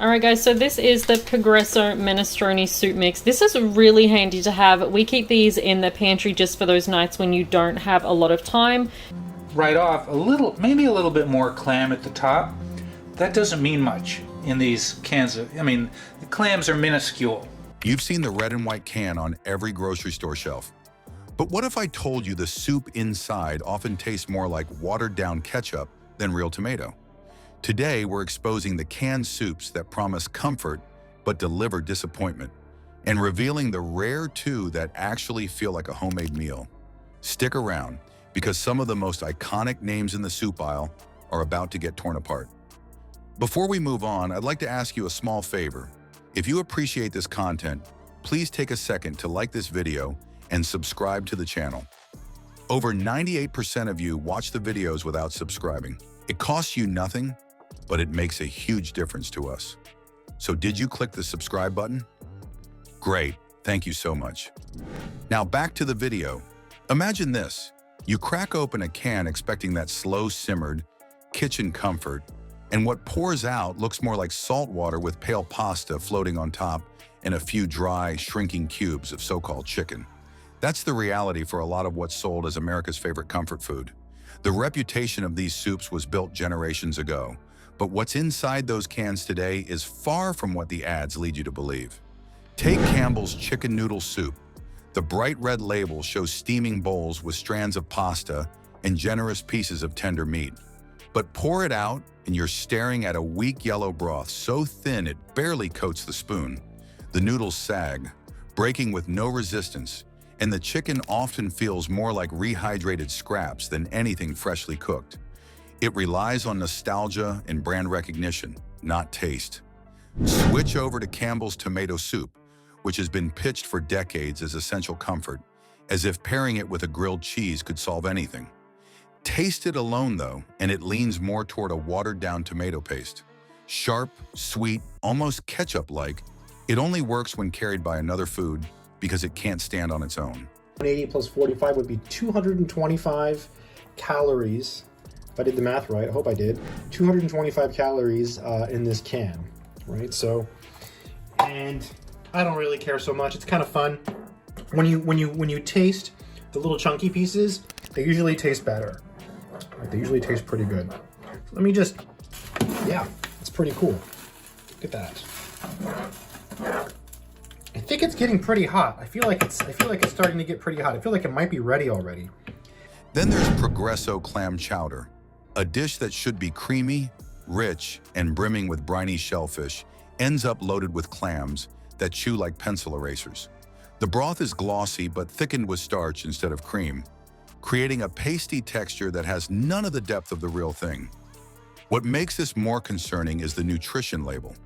Alright guys, so this is the Progresso Minestrone soup mix. This is really handy to have. We keep these in the pantry just for those nights when you don't have a lot of time. Right off, maybe a little bit more clam at the top. That doesn't mean much in these cans. The clams are minuscule. You've seen the red and white can on every grocery store shelf. But what if I told you the soup inside often tastes more like watered-down ketchup than real tomato? Today, we're exposing the canned soups that promise comfort but deliver disappointment, and revealing the rare two that actually feel like a homemade meal. Stick around, because some of the most iconic names in the soup aisle are about to get torn apart. Before we move on, I'd like to ask you a small favor. If you appreciate this content, please take a second to like this video and subscribe to the channel. Over 98% of you watch the videos without subscribing. It costs you nothing, but it makes a huge difference to us. So did you click the subscribe button? Great, thank you so much. Now back to the video. Imagine this. You crack open a can expecting that slow-simmered kitchen comfort, and what pours out looks more like salt water with pale pasta floating on top and a few dry, shrinking cubes of so-called chicken. That's the reality for a lot of what's sold as America's favorite comfort food. The reputation of these soups was built generations ago, but what's inside those cans today is far from what the ads lead you to believe. Take Campbell's chicken noodle soup. The bright red label shows steaming bowls with strands of pasta and generous pieces of tender meat. But pour it out and you're staring at a weak yellow broth so thin it barely coats the spoon. The noodles sag, breaking with no resistance, and the chicken often feels more like rehydrated scraps than anything freshly cooked. It relies on nostalgia and brand recognition, not taste. Switch over to Campbell's tomato soup, which has been pitched for decades as essential comfort, as if pairing it with a grilled cheese could solve anything. Taste it alone though, and it leans more toward a watered-down tomato paste. Sharp, sweet, almost ketchup-like, it only works when carried by another food because it can't stand on its own. 180 plus 45 would be 225 calories. If I did the math right, I hope I did. 225 calories in this can, right? So, and I don't really care so much. It's kind of fun. When you taste the little chunky pieces, they usually taste better. Right? They usually taste pretty good. So let me just, yeah, it's pretty cool. Look at that. I think it's getting pretty hot. I feel like it's starting to get pretty hot. I feel like it might be ready already. Then there's Progresso clam chowder, a dish that should be creamy, rich, and brimming with briny shellfish, ends up loaded with clams that chew like pencil erasers. The broth is glossy but thickened with starch instead of cream, creating a pasty texture that has none of the depth of the real thing. What makes this more concerning is the nutrition label.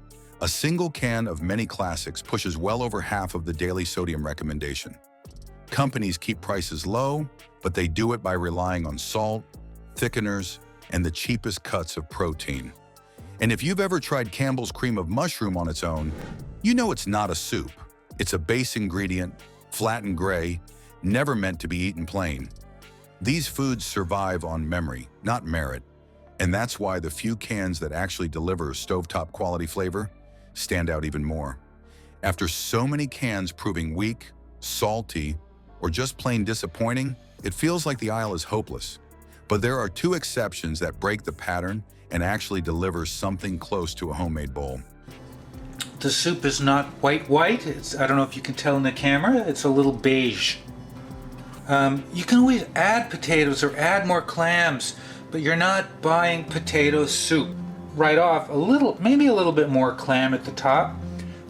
A single can of many classics pushes well over half of the daily sodium recommendation. Companies keep prices low, but they do it by relying on salt, thickeners, and the cheapest cuts of protein. And if you've ever tried Campbell's cream of mushroom on its own, you know it's not a soup. It's a base ingredient, flat and gray, never meant to be eaten plain. These foods survive on memory, not merit, and that's why the few cans that actually deliver stovetop quality flavor stand out even more. After so many cans proving weak, salty, or just plain disappointing, it feels like the aisle is hopeless. But there are two exceptions that break the pattern and actually deliver something close to a homemade bowl. The soup is not white. I don't know if you can tell in the camera. It's a little beige. You can always add potatoes or add more clams, but you're not buying potato soup. Right off, maybe a little bit more clam at the top.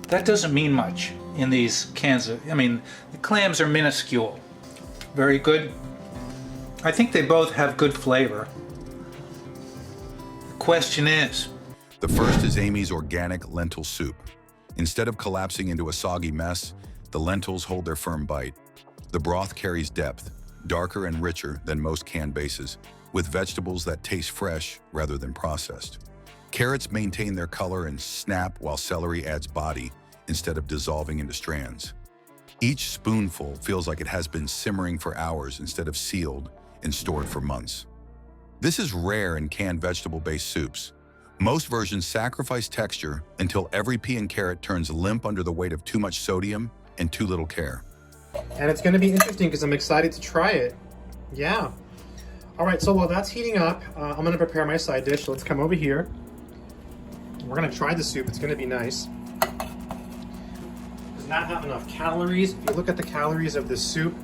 That doesn't mean much in these cans. The clams are minuscule. Very good. I think they both have good flavor. The question is... The first is Amy's organic lentil soup. Instead of collapsing into a soggy mess, the lentils hold their firm bite. The broth carries depth, darker and richer than most canned bases, with vegetables that taste fresh rather than processed. Carrots maintain their color and snap, while celery adds body instead of dissolving into strands. Each spoonful feels like it has been simmering for hours instead of sealed and stored for months. This is rare in canned vegetable-based soups. Most versions sacrifice texture until every pea and carrot turns limp under the weight of too much sodium and too little care. And it's going to be interesting because I'm excited to try it. Yeah. All right, so while that's heating up, I'm going to prepare my side dish. So let's come over here. We're going to try the soup. It's going to be nice. Does not have enough calories. If you look at the calories of this soup,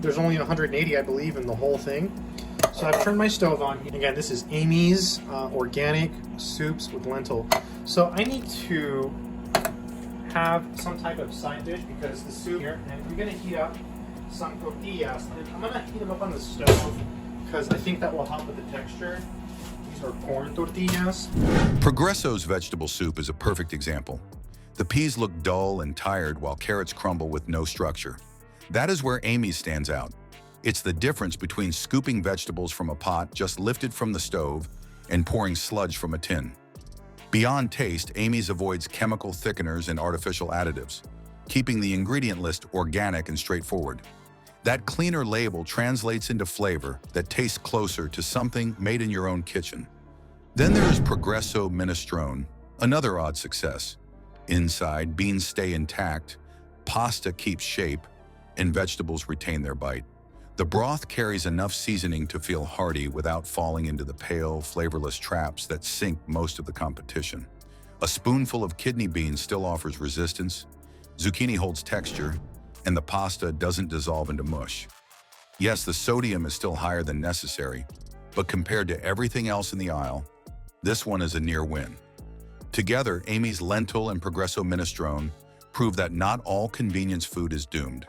there's only 180, I believe, in the whole thing. So I've turned my stove on. Again, this is Amy's organic soups with lentil. So I need to have some type of side dish because the soup here, and we're going to heat up some tortillas. And I'm going to heat them up on the stove because I think that will help with the texture. These are corn tortillas. Progresso's vegetable soup is a perfect example. The peas look dull and tired while carrots crumble with no structure. That is where Amy's stands out. It's the difference between scooping vegetables from a pot just lifted from the stove and pouring sludge from a tin. Beyond taste, Amy's avoids chemical thickeners and artificial additives, keeping the ingredient list organic and straightforward. That cleaner label translates into flavor that tastes closer to something made in your own kitchen. Then there is Progresso Minestrone, another odd success. Inside, beans stay intact, pasta keeps shape, and vegetables retain their bite. The broth carries enough seasoning to feel hearty without falling into the pale, flavorless traps that sink most of the competition. A spoonful of kidney beans still offers resistance, zucchini holds texture, and the pasta doesn't dissolve into mush. Yes, the sodium is still higher than necessary, but compared to everything else in the aisle, this one is a near win. Together, Amy's lentil and Progresso minestrone prove that not all convenience food is doomed.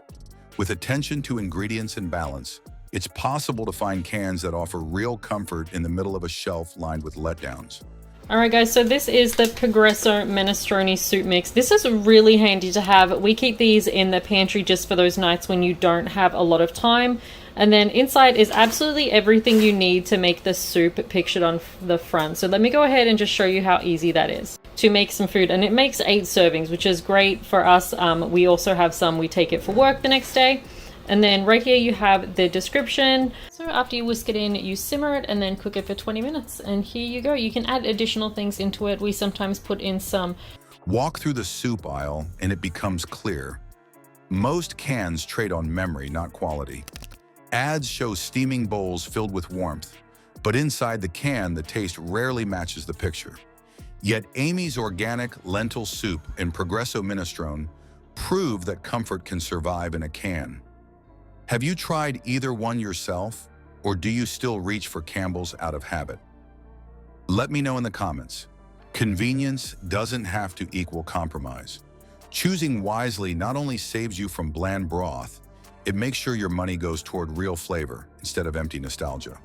With attention to ingredients and balance, it's possible to find cans that offer real comfort in the middle of a shelf lined with letdowns. Alright guys, so this is the Progresso Minestrone soup mix. This is really handy to have. We keep these in the pantry just for those nights when you don't have a lot of time. And then inside is absolutely everything you need to make the soup pictured on the front. So let me go ahead and just show you how easy that is to make some food. And it makes 8 servings, which is great for us. We also have some, we take it for work the next day. And then right here you have the description. So after you whisk it in, you simmer it and then cook it for 20 minutes. And here you go. You can add additional things into it. We sometimes put in some. Walk through the soup aisle and it becomes clear. Most cans trade on memory, not quality. Ads show steaming bowls filled with warmth, but inside the can, the taste rarely matches the picture. Yet Amy's organic lentil soup and Progresso minestrone prove that comfort can survive in a can. Have you tried either one yourself, or do you still reach for Campbell's out of habit? Let me know in the comments. Convenience doesn't have to equal compromise. Choosing wisely not only saves you from bland broth, it makes sure your money goes toward real flavor instead of empty nostalgia.